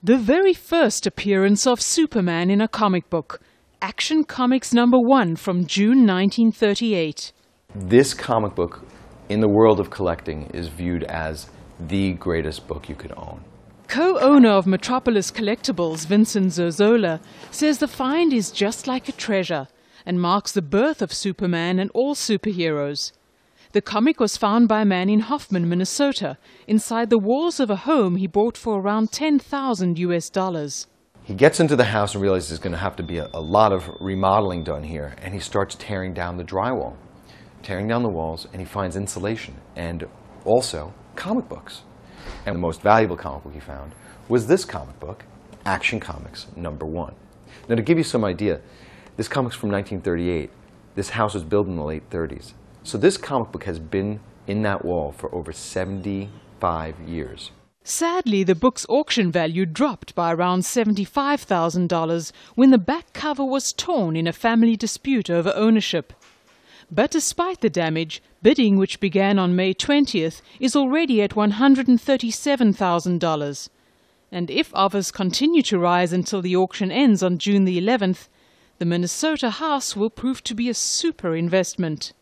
The very first appearance of Superman in a comic book, Action Comics #1 from June 1938. This comic book, in the world of collecting, is viewed as the greatest book you could own. Co-owner of Metropolis Collectibles, Vincent Zurzolo, says the find is just like a treasure and marks the birth of Superman and all superheroes. The comic was found by a man in Hoffman, Minnesota, inside the walls of a home he bought for around $10,000 US. He gets into the house and realizes there's going to have to be a lot of remodeling done here, and he starts tearing down the drywall, tearing down the walls, and he finds insulation and also comic books. And the most valuable comic book he found was this comic book, Action Comics #1. Now, to give you some idea, this comic's from 1938. This house was built in the late 30s. So this comic book has been in that wall for over 75 years. Sadly, the book's auction value dropped by around $75,000 when the back cover was torn in a family dispute over ownership. But despite the damage, bidding, which began on May 20th, is already at $137,000. And if offers continue to rise until the auction ends on June the 11th, the Minnesota house will prove to be a super investment.